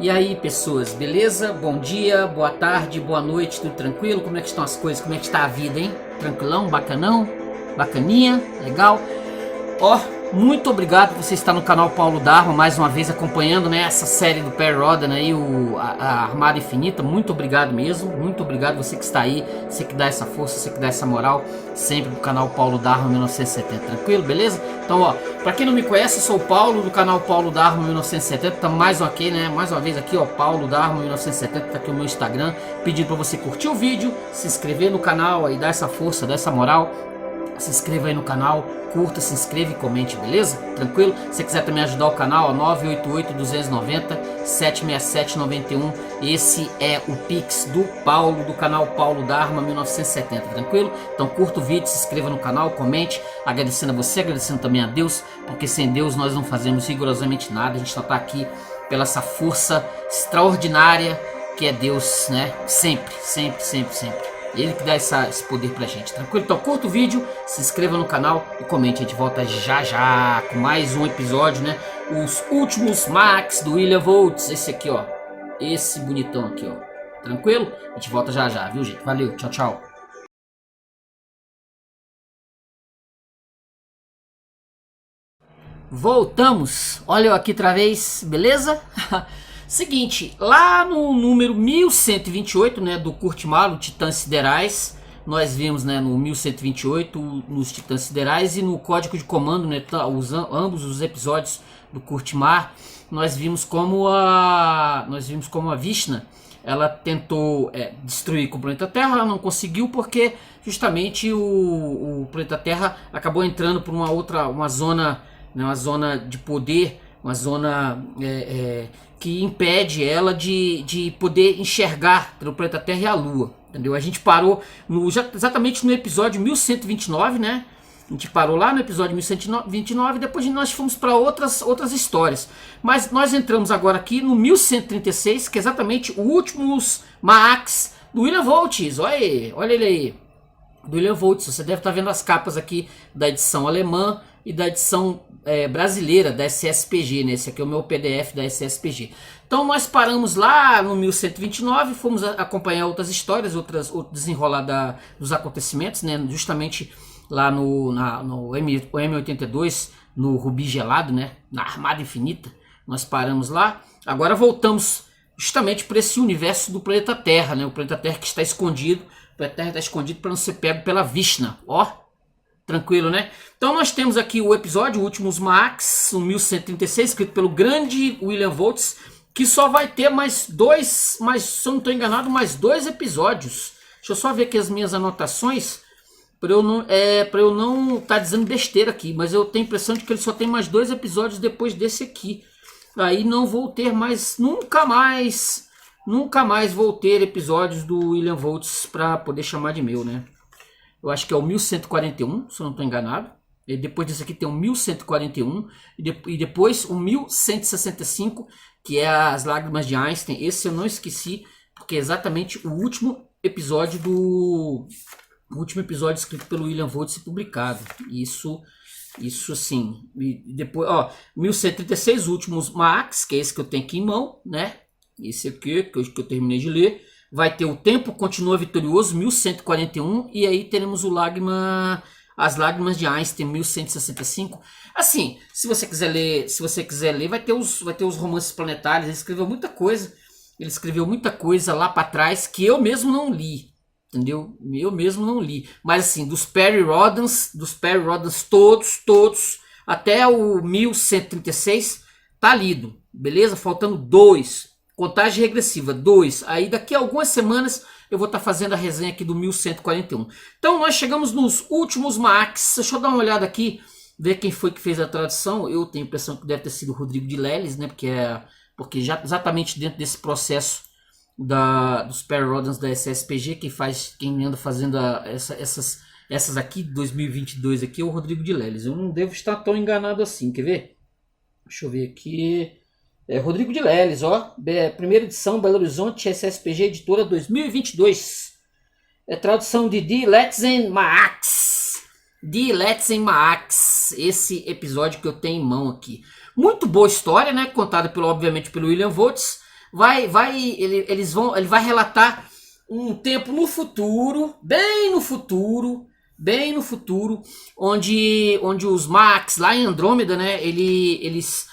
E aí, pessoas, beleza? Bom dia, boa tarde, boa noite, tudo tranquilo? Como é que estão as coisas? Como é que está a vida, hein? Tranquilão, bacanão, bacaninha, legal? Ó, muito obrigado por você estar no canal Paulo Dharma, mais uma vez acompanhando, né, essa série do Perry Rhodan aí, a Armada Infinita. Muito obrigado mesmo, muito obrigado você que está aí, você que dá essa força, você que dá essa moral, sempre do canal Paulo Dharma 1970, tranquilo, beleza? Então, ó, pra quem não me conhece, eu sou o Paulo, do canal Paulo Dharma 1970, tá mais aqui, né, mais uma vez aqui, ó, Paulo Dharma 1970, tá aqui o meu Instagram, pedindo pra você curtir o vídeo, se inscrever no canal aí, dar essa força, dar essa moral. Se inscreva aí no canal, curta, se inscreva e comente, beleza? Tranquilo? Se você quiser também ajudar o canal, 988-290-76791. Esse é o Pix do Paulo, do canal Paulo Dharma 1970, tranquilo? Então curta o vídeo, se inscreva no canal, comente, agradecendo a você, agradecendo também a Deus, porque sem Deus nós não fazemos rigorosamente nada, a gente só tá aqui pela essa força extraordinária que é Deus, né? Sempre, sempre, sempre, sempre. Ele que dá esse poder pra gente, tranquilo? Então curta o vídeo, se inscreva no canal e comente. A gente volta já já com mais um episódio, né? Os últimos Max do William Voltz. Esse aqui, ó. Esse bonitão aqui, ó. Tranquilo? A gente volta já já, viu, gente? Valeu, tchau, tchau. Voltamos. Olha eu aqui outra vez, beleza? Seguinte, lá no número 1128, né, do Kurt Mahler, Titãs Siderais, nós vimos, né, no 1128 nos Titãs Siderais e no Código de Comando, né, ambos os episódios do Kurt Mahler, nós vimos como a Vishna, ela tentou destruir com o planeta Terra, ela não conseguiu porque justamente o planeta Terra acabou entrando por uma zona, né, uma zona de poder, uma zona que impede ela de poder enxergar pelo planeta Terra e a Lua, entendeu? A gente parou exatamente no episódio 1129, né? A gente parou lá no episódio 1129 e depois nós fomos para outras histórias. Mas nós entramos agora aqui no 1136, que é exatamente o últimos Maax do William Voltz. Olha ele aí. Do William Voltz, você deve estar vendo as capas aqui da edição alemã e da edição brasileira da SSPG, né? Esse aqui é o meu PDF da SSPG. Então nós paramos lá no 1129, fomos acompanhar outras histórias, outro desenrolar dos acontecimentos, né? Justamente lá no M82, no Rubi Gelado, né? Na Armada Infinita, nós paramos lá. Agora voltamos justamente para esse universo do planeta Terra, né? O planeta Terra que está escondido, o planeta Terra está escondido para não ser pego pela Vishna, ó. Tranquilo, né? Então nós temos aqui o episódio, o Últimos Max, o 1136, escrito pelo grande William Voltz, que só vai ter mais dois, se eu não estou enganado, mais dois episódios. Deixa eu só ver aqui as minhas anotações, para eu não estar dizendo besteira aqui, mas eu tenho a impressão de que ele só tem mais dois episódios depois desse aqui. Aí não vou ter mais, nunca mais vou ter episódios do William Voltz para poder chamar de meu, né? Eu acho que é o 1141, se eu não estou enganado. E depois desse aqui tem o 1141. E depois o 1165, que é as Lágrimas de Einstein. Esse eu não esqueci, porque é exatamente o último episódio escrito pelo William Voltz e publicado. Isso sim. E depois, ó, 1136, Últimos Max, que é esse que eu tenho aqui em mão, né? Esse aqui, que eu terminei de ler. Vai ter O Tempo Continua Vitorioso, 1141, e aí teremos As Lágrimas de Einstein, 1165. Assim, se você quiser ler, vai ter os romances planetários. Ele escreveu muita coisa lá para trás que eu mesmo não li, entendeu? Eu mesmo não li. Mas assim, dos Perry Rhodans todos, até o 1136 tá lido, beleza? Faltando dois. Contagem regressiva, 2. Aí daqui a algumas semanas eu vou estar fazendo a resenha aqui do 1141. Então nós chegamos nos últimos Max. Deixa eu dar uma olhada aqui, ver quem foi que fez a tradução. Eu tenho a impressão que deve ter sido o Rodrigo de Leles, né? Porque já exatamente dentro desse processo dos Perry Rhodans da SSPG, quem anda fazendo essas aqui, 2022 aqui, é o Rodrigo de Leles. Eu não devo estar tão enganado assim, quer ver? Deixa eu ver aqui... Rodrigo de Leles, ó, primeira edição, Belo Horizonte, SSPG, editora 2022. Tradução de Die letzten Max. Die letzten Max. Esse episódio que eu tenho em mão aqui. Muito boa história, né? Contada obviamente pelo William Voltz. ele vai relatar um tempo no futuro, bem no futuro, onde os Max lá em Andrômeda, né, eles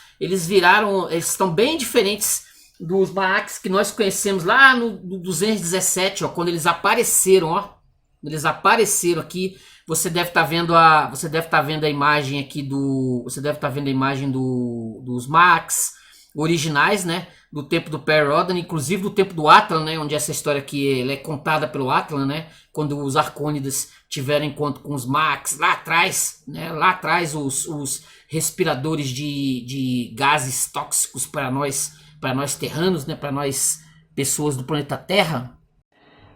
estão bem diferentes dos Max que nós conhecemos lá no 217, ó, quando eles apareceram, ó. Eles apareceram aqui. Você deve estar vendo a imagem aqui dos Max originais, né, do tempo do Perry Rhodan, inclusive do tempo do Atlan, né, onde essa história aqui ela é contada pelo Atlan, né, quando os Arcônidas tiveram encontro com os Max lá atrás, né, os respiradores de gases tóxicos para nós terranos, né, para nós pessoas do planeta Terra.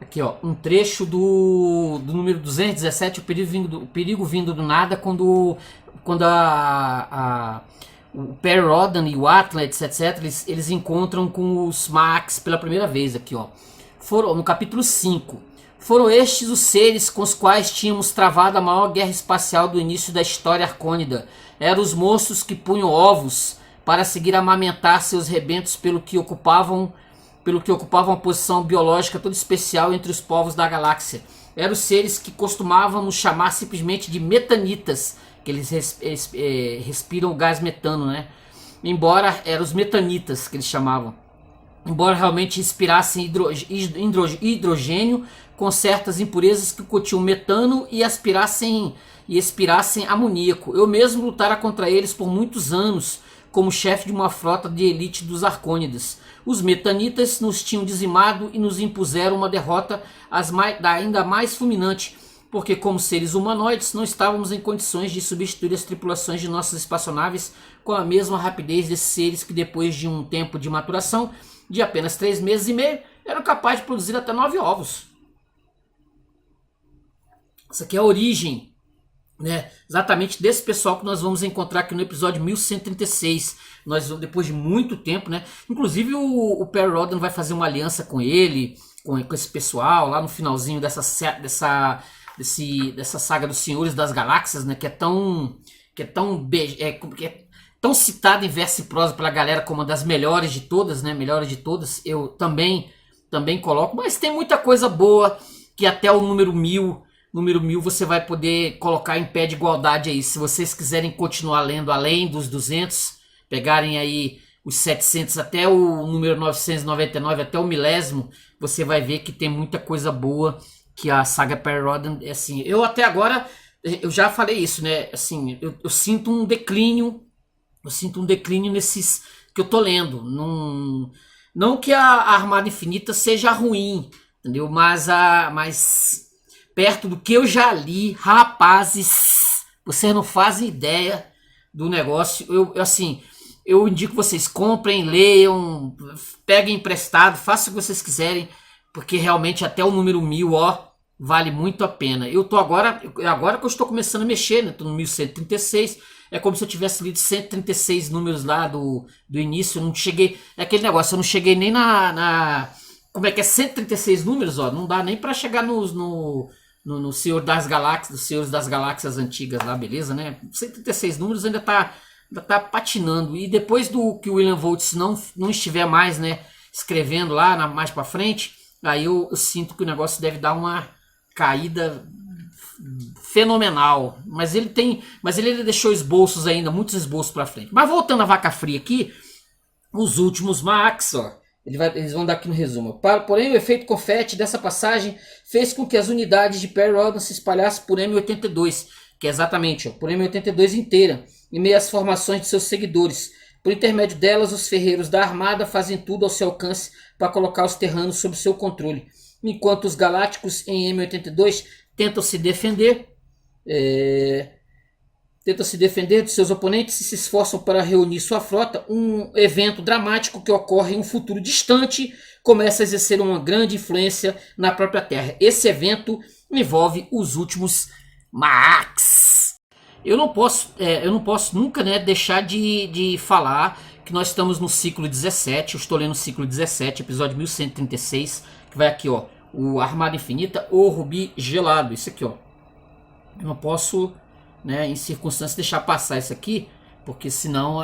Aqui, ó, um trecho do número 217, o perigo vindo do nada, quando o Perry Rhodan e o Atlan, etc, eles encontram com os Max pela primeira vez aqui, ó. Foram no capítulo 5. Foram estes os seres com os quais tínhamos travado a maior guerra espacial do início da história arcônida. Eram os monstros que punham ovos para seguir amamentar seus rebentos pelo que ocupavam uma posição biológica toda especial entre os povos da galáxia. Eram os seres que costumávamos chamar simplesmente de metanitas, que eles respiram o gás metano, né? Embora eram os metanitas que eles chamavam. Embora realmente respirassem hidrogênio com certas impurezas que continham metano e expirassem amoníaco. Eu mesmo lutara contra eles por muitos anos como chefe de uma frota de elite dos Arcônidas. Os metanitas nos tinham dizimado e nos impuseram uma derrota ainda mais fulminante, porque como seres humanoides não estávamos em condições de substituir as tripulações de nossas espaçonaves com a mesma rapidez desses seres que depois de um tempo de maturação de apenas 3 meses e meio eram capazes de produzir até 9 ovos. Essa aqui é a origem, né, exatamente desse pessoal que nós vamos encontrar aqui no episódio 1136. Nós, depois de muito tempo, né, inclusive o Perry Rhodan vai fazer uma aliança com ele, com esse pessoal lá no finalzinho dessa saga dos Senhores das Galáxias, né, que é tão citada em verso e prosa pela galera como uma das melhores de todas, né, eu também coloco, mas tem muita coisa boa que até o número 1000 você vai poder colocar em pé de igualdade aí. Se vocês quiserem continuar lendo além dos 200, pegarem aí os 700 até o número 999, até o milésimo, você vai ver que tem muita coisa boa que a saga Perry Rhodan, assim, eu até agora, eu já falei isso, né, assim, eu sinto um declínio, nesses que eu tô lendo. Não que a Armada Infinita seja ruim, entendeu, mas perto do que eu já li, rapazes, vocês não fazem ideia do negócio. Eu indico vocês comprem, leiam, peguem emprestado, façam o que vocês quiserem, porque realmente até o número 1000, ó, vale muito a pena. Eu tô agora que eu estou começando a mexer, né? Tô no 1136, é como se eu tivesse lido 136 números lá do início. Eu não cheguei, é aquele negócio, eu não cheguei nem como é que é 136 números, ó, não dá nem para chegar no Senhor das Galáxias, dos Senhores das Galáxias antigas lá, beleza, né? 136 números ainda tá patinando. E depois do que o William Voltz não estiver mais, né, escrevendo lá mais para frente, aí eu sinto que o negócio deve dar uma caída fenomenal. Mas ele deixou esboços ainda, muitos esboços para frente. Mas voltando à vaca fria aqui, os últimos Max, ó, eles vão dar aqui no resumo. Porém, o efeito confete dessa passagem fez com que as unidades de Perry Rhodan se espalhassem por M82, que é exatamente, ó, por M82 inteira, em meio às formações de seus seguidores. Por intermédio delas, os ferreiros da armada fazem tudo ao seu alcance para colocar os terranos sob seu controle, enquanto os galácticos em M82 tentam se defender de seus oponentes e se esforçam para reunir sua frota. Um evento dramático que ocorre em um futuro distante começa a exercer uma grande influência na própria Terra. Esse evento envolve os últimos Max. Eu não posso nunca, né, deixar de falar que nós estamos no ciclo 17. Eu estou lendo o ciclo 17, episódio 1136, que vai aqui, ó, o Armada Infinita, o Rubi Gelado. Isso aqui, ó. Eu não posso, né, em circunstâncias, deixar passar isso aqui, porque senão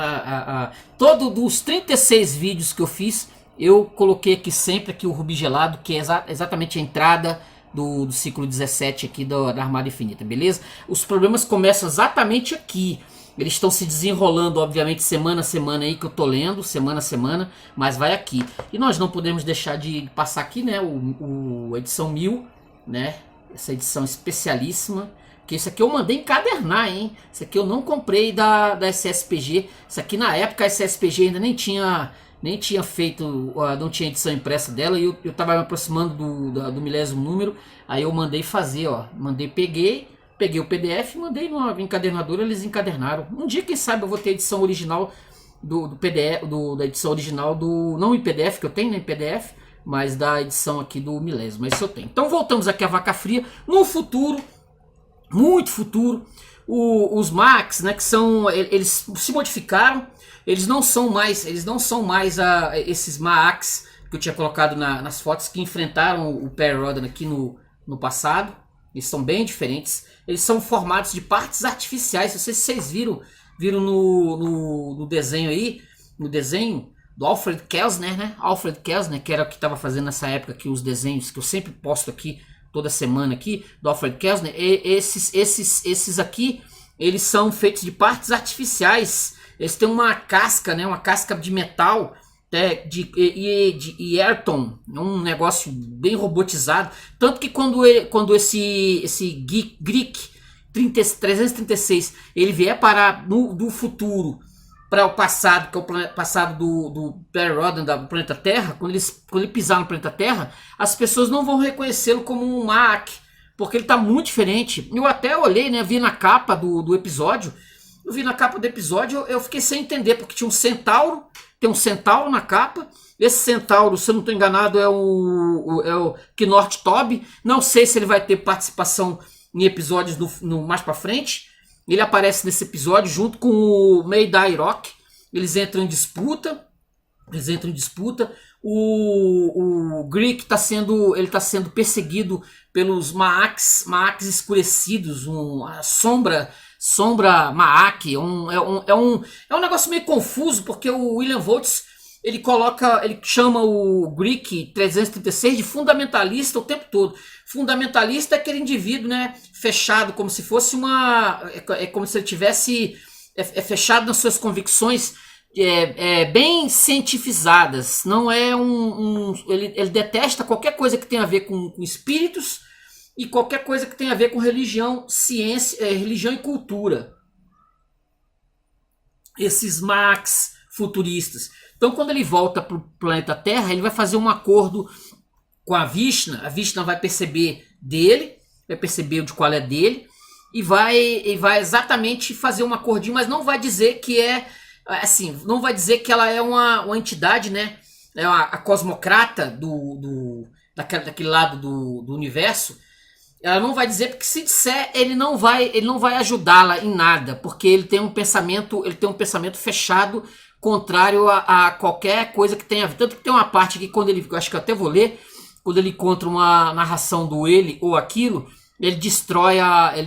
todos os 36 vídeos que eu fiz eu coloquei aqui sempre aqui o Rubi Gelado, que é exatamente a entrada do ciclo 17 aqui da Armada Infinita, beleza? Os problemas começam exatamente aqui. Eles estão se desenrolando, obviamente, semana a semana aí que eu tô lendo, semana a semana, mas vai aqui. E nós não podemos deixar de passar aqui, né, a edição 1000, né, essa edição especialíssima, que isso aqui eu mandei encadernar, hein? Isso aqui eu não comprei da SSPG. Isso aqui na época a SSPG ainda nem tinha feito, não tinha edição impressa dela, e eu tava me aproximando do milésimo número, aí eu mandei fazer, ó, peguei o PDF, mandei no encadernador, eles encadernaram. Um dia, quem sabe, eu vou ter a edição original do PDF, da edição original não em PDF, que eu tenho, né, em PDF, mas da edição aqui do milésimo, mas isso eu tenho. Então voltamos aqui à Vaca Fria, no futuro, muito futuro, os Max, né, que são, eles se modificaram, eles não são mais esses Max que eu tinha colocado nas fotos, que enfrentaram o Perry Rhodan aqui no passado. Eles são bem diferentes. Eles são formados de partes artificiais. Não sei se vocês viram no desenho aí, no desenho do Alfred Kelsner, né? Alfred Kelsner, que era o que estava fazendo nessa época aqui os desenhos que eu sempre posto aqui toda semana aqui, do Alfred Kelsner. Esses aqui, eles são feitos de partes artificiais. Eles têm uma casca, né? Uma casca de metal, de Ayrton, um negócio bem robotizado, tanto que quando esse Greek 336 ele vier parar do futuro para o passado, que é o passado do Perry Rhodan, do planeta Terra, quando ele pisar no planeta Terra, as pessoas não vão reconhecê-lo como um Mac, porque ele está muito diferente. Eu até olhei, né, vi na capa do episódio, eu fiquei sem entender, porque tinha um centauro. Tem um centauro na capa. Esse centauro, se eu não estou enganado, é o Knorr Toby. Não sei se ele vai ter participação em episódios mais para frente. Ele aparece nesse episódio junto com o Meidai Rock. Eles entram em disputa. O Greek está sendo perseguido pelos Maaks escurecidos, a sombra Maak. É um negócio meio confuso, porque o William Voltz ele chama o Greek 336 de fundamentalista o tempo todo. Fundamentalista é aquele indivíduo, né, fechado, como se fosse como se ele tivesse fechado nas suas convicções, bem cientifizadas. Não é ele detesta qualquer coisa que tenha a ver com espíritos e qualquer coisa que tenha a ver com religião, ciência, religião e cultura. Esses Max futuristas. Então, quando ele volta para o planeta Terra, ele vai fazer um acordo com a Vishna vai perceber de qual é dele, e vai exatamente fazer um acordinho, mas não vai dizer que não vai dizer que ela é uma entidade, né? É a cosmocrata daquele lado do universo. Ela não vai dizer, porque se disser, ele não vai ajudá-la em nada, porque ele tem um pensamento fechado, contrário a qualquer coisa que tenha. Tanto que tem uma parte aqui, acho que eu até vou ler, quando ele encontra uma narração do ele ou aquilo, ele destrói a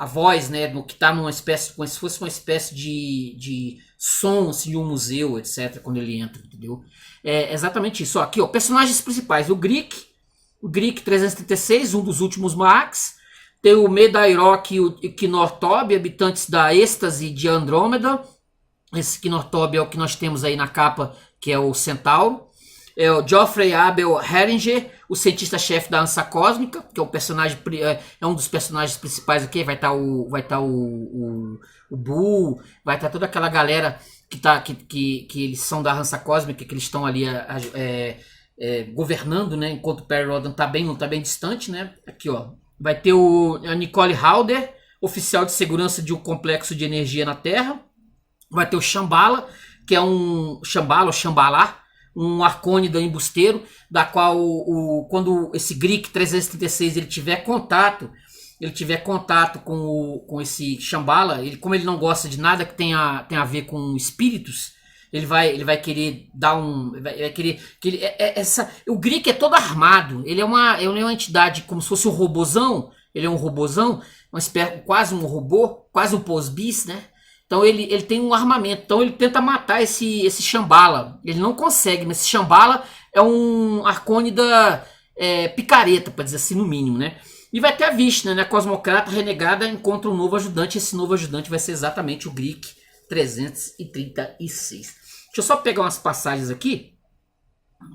voz, né, no que está numa espécie, como se fosse uma espécie de som, assim, de um museu, etc., quando ele entra, entendeu? É exatamente isso. Ó, aqui, ó, personagens principais: o Greek 336, um dos últimos Max. Tem o Medairok e o Knorr Toby, habitantes da êxtase de Andrômeda. Esse Knorr Toby é o que nós temos aí na capa, que é o centauro. É o Geoffrey Abel Heringer, o cientista-chefe da Ansa Cósmica, que é um dos personagens principais aqui. Vai estar o Bull, vai estar toda aquela galera que eles são da Ansa Cósmica, que eles estão ali governando, né? Enquanto o Perry Rhodan não tá bem distante, né? Aqui, ó, vai ter a Nicole Halder, oficial de segurança de um complexo de energia na Terra. Vai ter o Shambhala, que é um Shambhala, um arcônida embusteiro, da qual quando esse Greek 336 ele tiver contato com esse Shambhala, como ele não gosta de nada que tenha a ver com espíritos, ele vai querer dar o Greek é todo armado. Ele é uma entidade como se fosse um robozão. Ele é um robozão, uma espécie, quase um robô, quase um post-bis, né? Então ele tem um armamento, então ele tenta matar esse Shambhala. Ele não consegue, mas esse Shambhala é um Arcônida picareta, para dizer assim, no mínimo, né? E vai ter a Vishna, né? A cosmocrata renegada encontra um novo ajudante. Esse novo ajudante vai ser exatamente o Greek 336. Deixa eu só pegar umas passagens aqui.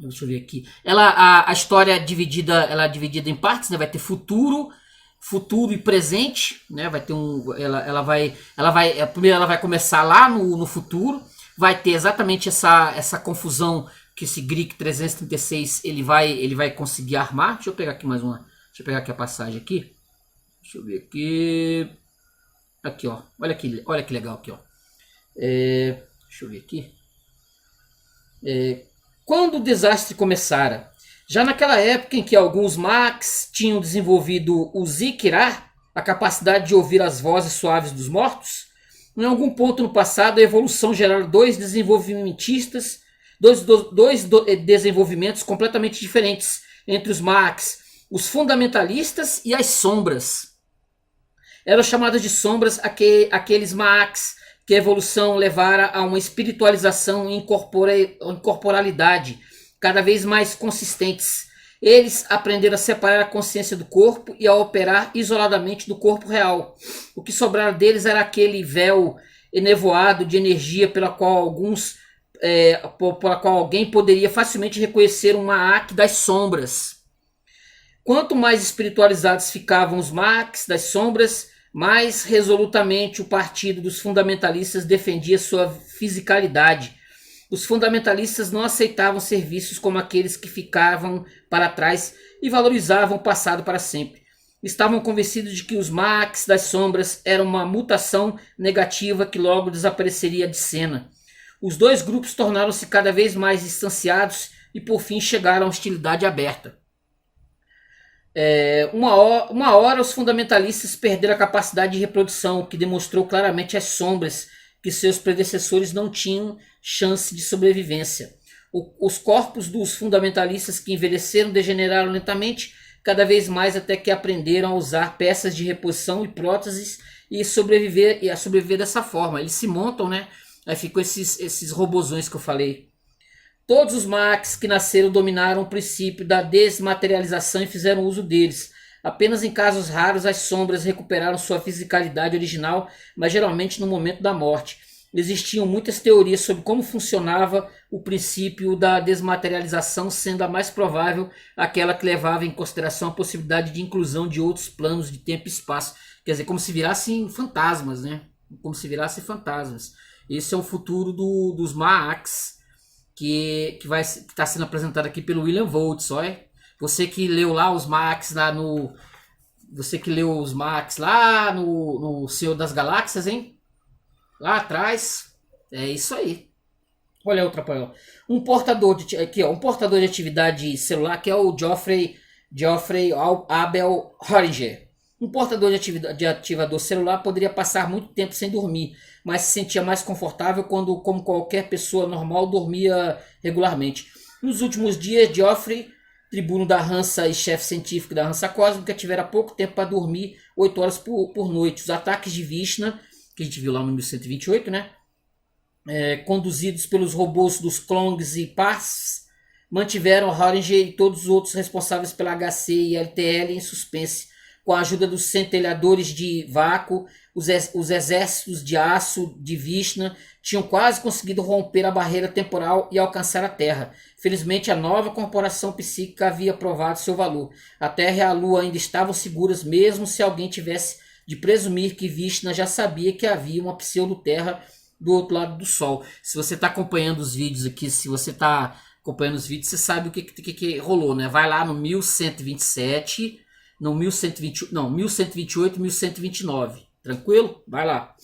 Deixa eu ver aqui. A história é dividida em partes, né? Vai ter futuro e presente, né? Vai ter primeiro ela vai começar lá no futuro. Vai ter exatamente essa confusão que esse Greek 336 ele vai conseguir armar. Deixa eu pegar aqui mais uma. Deixa eu pegar aqui a passagem aqui. Deixa eu ver aqui. Aqui, ó. Olha que legal aqui, ó. Deixa eu ver aqui. Quando o desastre começara, já naquela época em que alguns Max tinham desenvolvido o Zikirá, a capacidade de ouvir as vozes suaves dos mortos, em algum ponto no passado a evolução gerara dois desenvolvimentistas, dois desenvolvimentos completamente diferentes entre os Max, os fundamentalistas e as sombras. Eram chamadas de sombras aqueles Max que a evolução levara a uma espiritualização e incorporalidade cada vez mais consistentes. Eles aprenderam a separar a consciência do corpo e a operar isoladamente do corpo real. O que sobrara deles era aquele véu enevoado de energia pela qual alguém poderia facilmente reconhecer um Maak das sombras. Quanto mais espiritualizados ficavam os Maaks das sombras, mais resolutamente o partido dos fundamentalistas defendia sua fisicalidade. Os fundamentalistas não aceitavam ser vistos como aqueles que ficavam para trás e valorizavam o passado para sempre. Estavam convencidos de que os Maaks das sombras eram uma mutação negativa que logo desapareceria de cena. Os dois grupos tornaram-se cada vez mais distanciados e por fim chegaram à hostilidade aberta. Uma hora os fundamentalistas perderam a capacidade de reprodução, o que demonstrou claramente às sombras que seus predecessores não tinham chance de sobrevivência. Os corpos dos fundamentalistas que envelheceram degeneraram lentamente, cada vez mais até que aprenderam a usar peças de reposição e próteses e a sobreviver dessa forma. Eles se montam, né? Aí ficam esses robozões que eu falei. Todos os Maaks que nasceram dominaram o princípio da desmaterialização e fizeram uso deles. Apenas em casos raros as sombras recuperaram sua fisicalidade original, mas geralmente no momento da morte. Existiam muitas teorias sobre como funcionava o princípio da desmaterialização, sendo a mais provável aquela que levava em consideração a possibilidade de inclusão de outros planos de tempo e espaço. Quer dizer, como se virassem fantasmas, né? Como se virassem fantasmas. Esse é o futuro dos Maaks, que está sendo apresentado aqui pelo William Voltz. Olha. Você que leu lá os Maaks lá no Senhor das Galáxias, hein? Lá atrás. É isso aí. Olha a outra para um portador de atividade celular que é o Geoffrey Abel Horinger. Um portador de ativador celular poderia passar muito tempo sem dormir, mas se sentia mais confortável quando, como qualquer pessoa normal, dormia regularmente. Nos últimos dias, Geoffrey, tribuno da Hansa e chefe científico da Hansa Cósmica, tivera pouco tempo para dormir 8 horas por noite. Os ataques de Vishna, que a gente viu lá no 1128, né? Conduzidos pelos robôs dos Klongs e Pars, mantiveram Horinger e todos os outros responsáveis pela HC e LTL em suspense. Com a ajuda dos centelhadores de vácuo, os exércitos de aço de Vishna tinham quase conseguido romper a barreira temporal e alcançar a Terra. Felizmente, a nova corporação psíquica havia provado seu valor. A Terra e a Lua ainda estavam seguras, mesmo se alguém tivesse de presumir que Vishna já sabia que havia uma pseudo-Terra do outro lado do Sol. Se você está acompanhando os vídeos aqui, você sabe o que rolou, né? Vai lá no 1127... No 1128 e 1129. Tranquilo? Vai lá.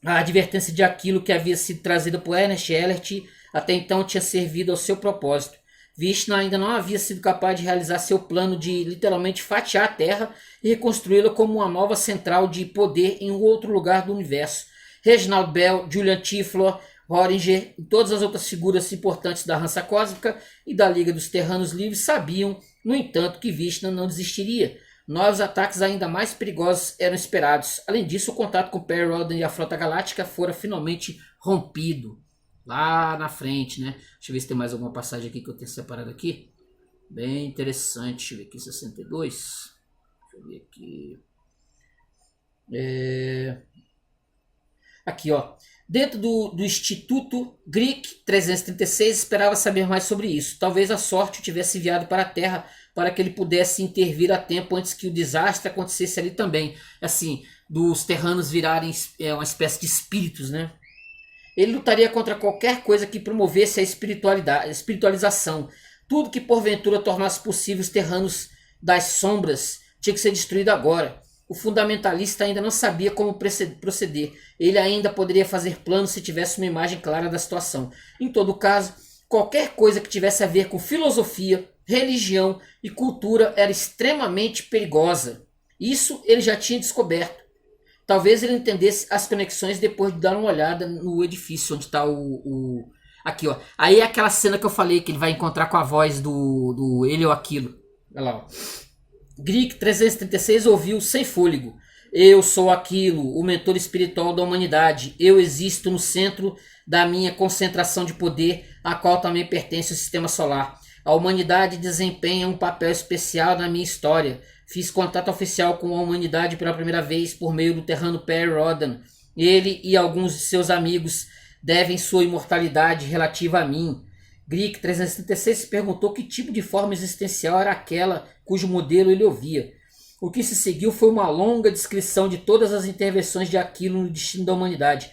A advertência de aquilo que havia sido trazida por Ernest Ellert até então tinha servido ao seu propósito. Vishna ainda não havia sido capaz de realizar seu plano de literalmente fatiar a Terra e reconstruí-la como uma nova central de poder em um outro lugar do universo. Reginald Bell, Julian Tiflor, Horinger e todas as outras figuras importantes da Hansa Cósmica e da Liga dos Terranos Livres sabiam, no entanto, que Vishna não desistiria. Novos ataques ainda mais perigosos eram esperados. Além disso, o contato com Perry Rhodan e a Frota Galáctica fora finalmente rompido. Lá na frente, né? Deixa eu ver se tem mais alguma passagem aqui que eu tenho separado aqui. Bem interessante. Deixa eu ver aqui, 62. Deixa eu ver aqui. Aqui, ó. Dentro do Instituto Greek 336 esperava saber mais sobre isso. Talvez a sorte o tivesse enviado para a Terra para que ele pudesse intervir a tempo antes que o desastre acontecesse ali também. Assim, dos terranos virarem uma espécie de espíritos, né? Ele lutaria contra qualquer coisa que promovesse a espiritualização. Tudo que porventura tornasse possível os terranos das sombras tinha que ser destruído agora. O fundamentalista ainda não sabia como proceder. Ele ainda poderia fazer planos se tivesse uma imagem clara da situação. Em todo caso, qualquer coisa que tivesse a ver com filosofia, religião e cultura era extremamente perigosa. Isso ele já tinha descoberto. Talvez ele entendesse as conexões depois de dar uma olhada no edifício onde está o... Aqui, ó. Aí é aquela cena que eu falei que ele vai encontrar com a voz do ele ou aquilo. Olha lá, ó. Greek 336 ouviu sem fôlego. Eu sou aquilo, o mentor espiritual da humanidade. Eu existo no centro da minha concentração de poder, a qual também pertence ao sistema solar. A humanidade desempenha um papel especial na minha história. Fiz contato oficial com a humanidade pela primeira vez por meio do terrano Perry Rhodan. Ele e alguns de seus amigos devem sua imortalidade relativa a mim. Greek 336 se perguntou que tipo de forma existencial era aquela cujo modelo ele ouvia. O que se seguiu foi uma longa descrição de todas as intervenções de Aquilo no destino da humanidade.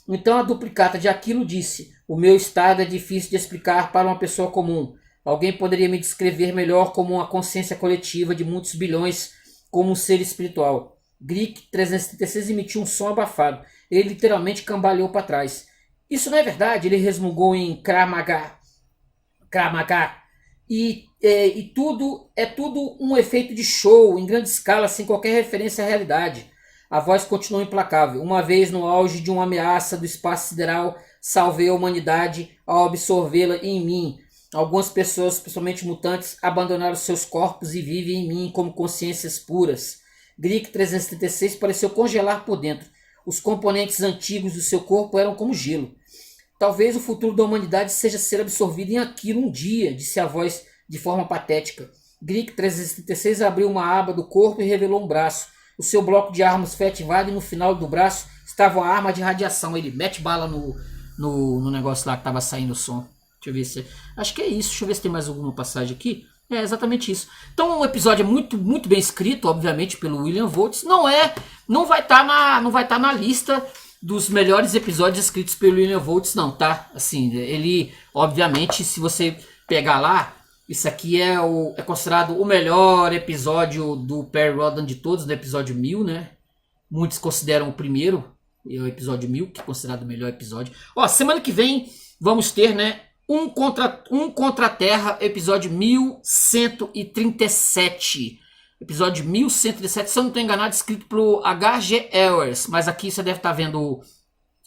Então a duplicata de Aquilo disse: o meu estado é difícil de explicar para uma pessoa comum. Alguém poderia me descrever melhor como uma consciência coletiva de muitos bilhões, como um ser espiritual. Greek 336 emitiu um som abafado. Ele literalmente cambaleou para trás. Isso não é verdade, ele resmungou em Kramaga. E tudo é tudo um efeito de show em grande escala, sem qualquer referência à realidade. A voz continuou implacável. Uma vez no auge de uma ameaça do espaço sideral, salvei a humanidade ao absorvê-la em mim. Algumas pessoas, principalmente mutantes, abandonaram seus corpos e vivem em mim como consciências puras. Greek 336 pareceu congelar por dentro. Os componentes antigos do seu corpo eram como gelo. Talvez o futuro da humanidade seja ser absorvido em Aquilo um dia, disse a voz de forma patética. Greek 336 abriu uma aba do corpo e revelou um braço. O seu bloco de armas foi ativado e no final do braço estava uma arma de radiação. Ele mete bala no negócio lá que estava saindo o som. Deixa eu ver se... Acho que é isso. Deixa eu ver se tem mais alguma passagem aqui. É exatamente isso. Então o episódio é muito, muito bem escrito, obviamente, pelo William Voltz. Não vai estar na lista dos melhores episódios escritos pelo William Voltz, não, tá? Assim, ele, obviamente, se você pegar lá, isso aqui é considerado o melhor episódio do Perry Rhodan de todos, do episódio 1000, né? Muitos consideram o primeiro, o episódio 1000, que é considerado o melhor episódio. Ó, semana que vem vamos ter, né, um contra a Terra, episódio 1137. Episódio 1137, se eu não estou enganado, escrito pelo H.G. Wells. Mas aqui você deve estar vendo.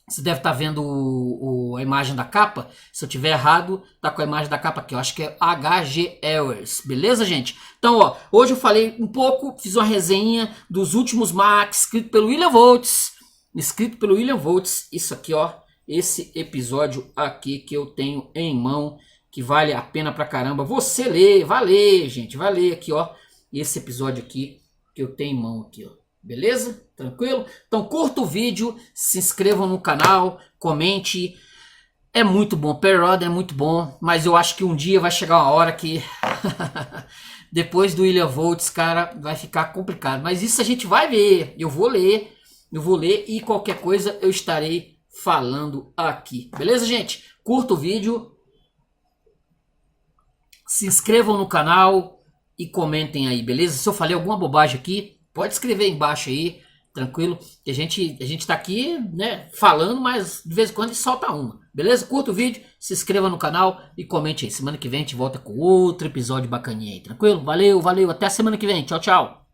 Você deve estar vendo a imagem da capa. Se eu tiver errado, tá com a imagem da capa aqui. Eu acho que é H.G. Wells. Beleza, gente? Então, ó, hoje eu falei um pouco, fiz uma resenha dos últimos Max, escrito pelo William Voltz. Escrito pelo William Voltz. Isso aqui, ó. Esse episódio aqui que eu tenho em mão, que vale a pena pra caramba. Você lê, vai ler, gente. Vai ler aqui, ó. Esse episódio aqui que eu tenho em mão aqui, ó. Beleza? Tranquilo? Então curta o vídeo, se inscrevam no canal, comente. É muito bom, Perry Rhodan é muito bom, mas eu acho que um dia vai chegar uma hora que depois do William Voltz, cara, vai ficar complicado. Mas isso a gente vai ver. Eu vou ler e qualquer coisa eu estarei falando aqui. Beleza, gente? Curta o vídeo, se inscrevam no canal e comentem aí, beleza? Se eu falei alguma bobagem aqui, pode escrever embaixo aí, tranquilo? Que a gente tá aqui, né, falando, mas de vez em quando a gente solta uma, beleza? Curta o vídeo, se inscreva no canal e comente aí. Semana que vem a gente volta com outro episódio bacaninha aí, tranquilo? Valeu, até a semana que vem. Tchau, tchau.